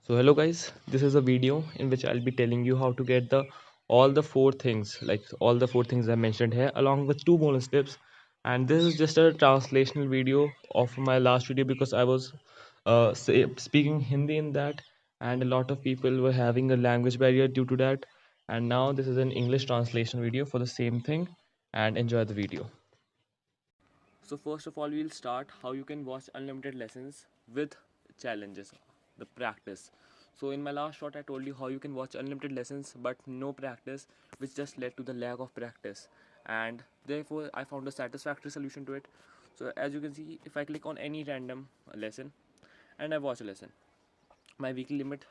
So hello guys, this is a video in which I'll be telling you how to get the all the four things, like all the four things I mentioned here, along with two bonus tips. And this is just a translational video of my last video because I was speaking Hindi in that, and a lot of people were having a language barrier due to that. And now this is an English translation video for the same thing, and enjoy the video. So first of all, we'll start how you can watch unlimited lessons with challenges, the practice. So in my last shot, I told you how you can watch unlimited lessons but no practice, which just led to the lack of practice. And therefore, I found a satisfactory solution to it. So as you can see, if I click on any random lesson and I watch a lesson, my weekly limit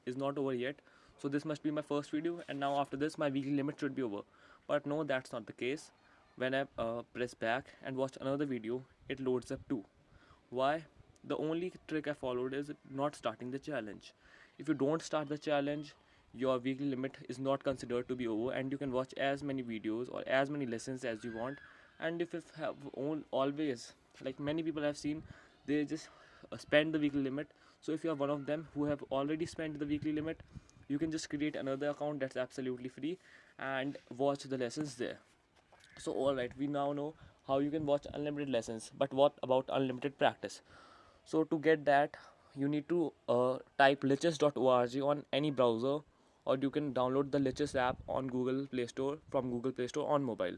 is not over yet. So this must be my first video, and now after this, my weekly limit should be over. But no, that's not the case. When I press back and watch another video, it loads up too. Why? The only trick I followed is not starting the challenge. If you don't start the challenge, your weekly limit is not considered to be over, and you can watch as many videos or as many lessons as you want. And if you have always, like many people I've seen, they just spend the weekly limit. So if you are one of them who have already spent the weekly limit, you can just create another account that's absolutely free and watch the lessons there. So alright, we now know how you can watch unlimited lessons, but what about unlimited practice? So to get that, you need to type lichess.org on any browser, or you can download the Lichess app on Google Play Store, from Google Play Store on mobile.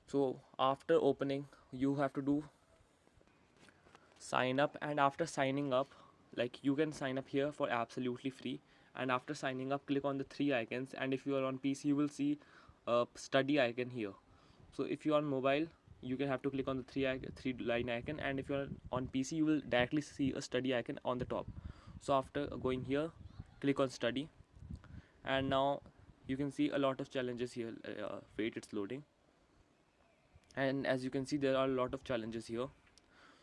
So after opening, you have to do sign up, and after signing up, like you can sign up here for absolutely free. And after signing up, click on the three icons, and if you are on PC, you will see a study icon here. So if you are on mobile, you can have to click on the three line icon, and if you are on PC, you will directly see a study icon on the top. So after going here, click on study, and now you can see a lot of challenges here. Wait, it's loading. And as you can see, there are a lot of challenges here.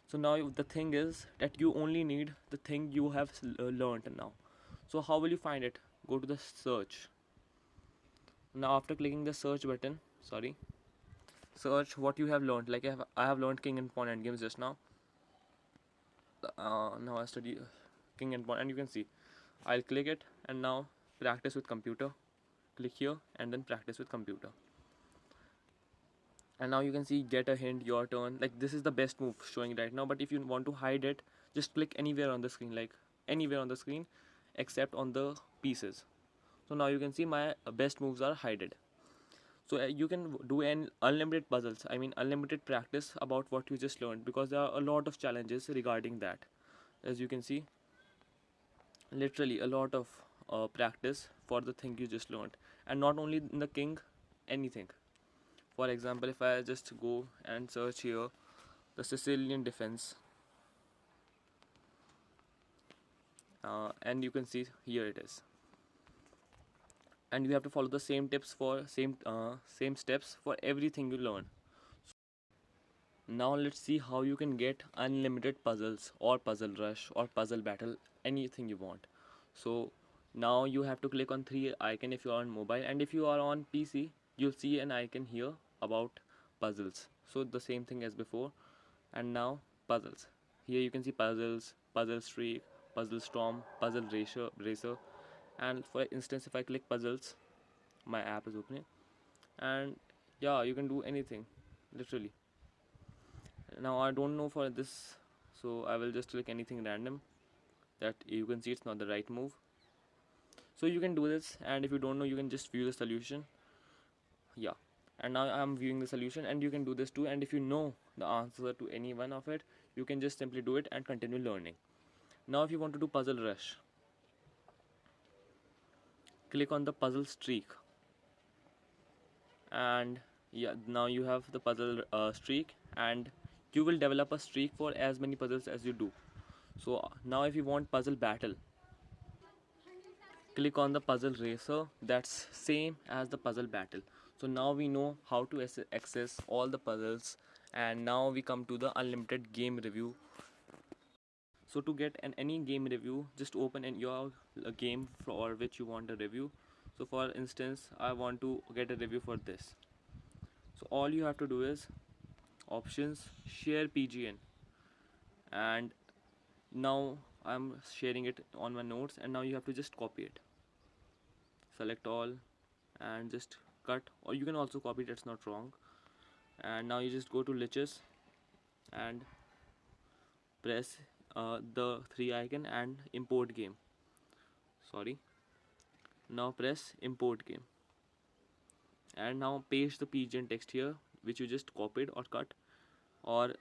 So now the thing is that you only need the thing you have learned now. So how will you find it? Go to the search. Now after clicking the search button, search what you have learned. Like I have learned king and pawn endgames just now. Now I study king and pawn, and you can see I'll click it, and now practice with computer. Click here and then practice with computer. And now you can see get a hint, your turn. Like this is the best move showing right now, but if you want to hide it, just click anywhere on the screen, like anywhere on the screen except on the pieces. So now you can see my best moves are hidden. So you can do an unlimited puzzles, I mean unlimited practice about what you just learned, because there are a lot of challenges regarding that. As you can see, literally a lot of practice for the thing you just learned. And not only in the king, anything. For example, if I just go and search here the Sicilian defense, and you can see here it is. And you have to follow the same tips for same steps for everything you learn. Now let's see how you can get unlimited puzzles or puzzle rush or puzzle battle, anything you want. So now you have to click on three icon if you are on mobile, and if you are on PC, you'll see an icon here about puzzles. So the same thing as before, and now puzzles. Here you can see puzzles, puzzle streak, puzzle storm, puzzle racer. And for instance, if I click puzzles, my app is opening, and yeah, you can do anything, literally. Now I don't know for this, so I will just click anything random that you can see it's not the right move. So you can do this, and if you don't know, you can just view the solution. Yeah, and now I'm viewing the solution, and you can do this too. And if you know the answer to any one of it, you can just simply do it and continue learning. Now if you want to do puzzle rush, click on the puzzle streak, and yeah, now you have the puzzle streak, and you will develop a streak for as many puzzles as you do. So now if you want puzzle battle, click on the puzzle racer, that's same as the puzzle battle. So now we know how to access all the puzzles, and now we come to the unlimited game review. So to get any game review, just open your game for which you want a review. So for instance, I want to get a review for this. So all you have to do is options, share PGN, and now I'm sharing it on my notes, and now you have to just copy it. Select all and just cut, or you can also copy it, it's not wrong. And now you just go to liches and press the three icon and import game. Sorry, now press import game, and now paste the pgn text here which you just copied or cut, or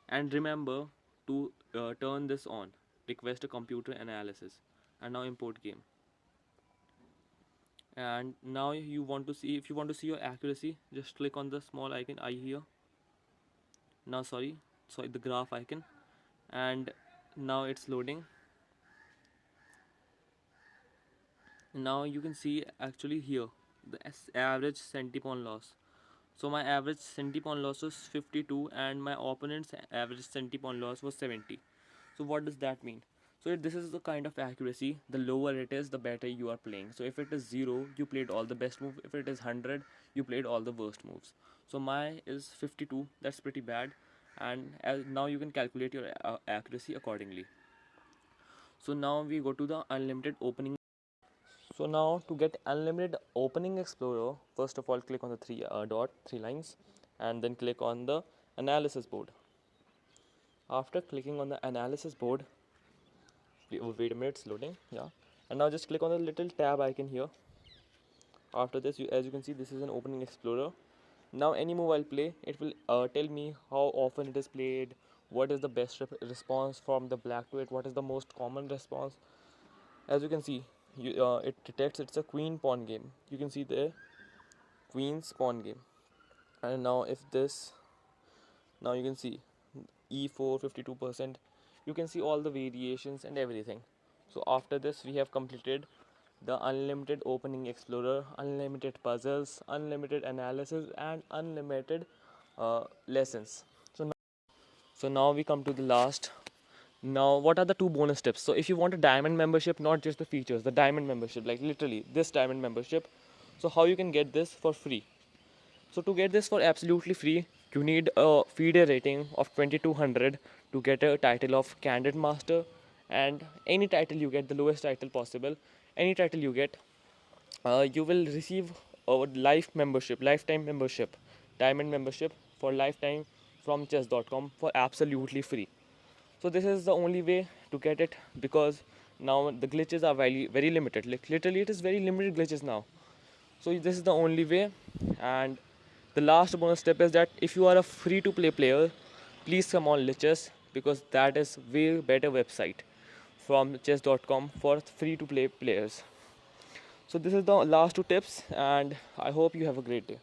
and remember to turn this on, request a computer analysis, and now import game. And now you want to see, if you want to see your accuracy, just click on the small icon I here. Now sorry, the graph icon, and now it's loading. Now you can see actually here the average centipon loss. So my average centipon loss was 52 and my opponent's average centipon loss was 70. So what does that mean? So this is the kind of accuracy, the lower it is the better you are playing. So if it is 0, you played all the best move. If it is 100, you played all the worst moves. So my is 52, that's pretty bad. And now you can calculate your accuracy accordingly. So now we go to the unlimited opening. So now to get unlimited opening explorer, first of all click on the three lines, and then click on the analysis board. After clicking on the analysis board, wait a minute, it's loading, yeah. And now just click on the little tab icon here. After this, as you can see, this is an opening explorer. Now any move I'll play, it will tell me how often it is played, what is the best response from the black to it, what is the most common response. As you can see, it detects it's a queen pawn game. You can see there, queen's pawn game. And now if this, now you can see e4 52%, you can see all the variations and everything. So after this we have completed the unlimited opening explorer, unlimited puzzles, unlimited analysis, and unlimited lessons. So now we come to the last. Now what are the two bonus tips? So if you want a diamond membership, not just the features, the diamond membership, like literally this diamond membership, so how you can get this for free? So to get this for absolutely free, you need a FIDE rating of 2200 to get a title of Candid Master, and any title you get, the lowest title possible, any title you get, you will receive a lifetime membership, diamond membership for lifetime from chess.com for absolutely free. So this is the only way to get it, because now the glitches are very limited. Like literally, it is very limited glitches now. So this is the only way. And the last bonus step is that if you are a free to play player, please come on Lichess, because that is way better website from chess.com for free to play players. So this is the last two tips, and I hope you have a great day.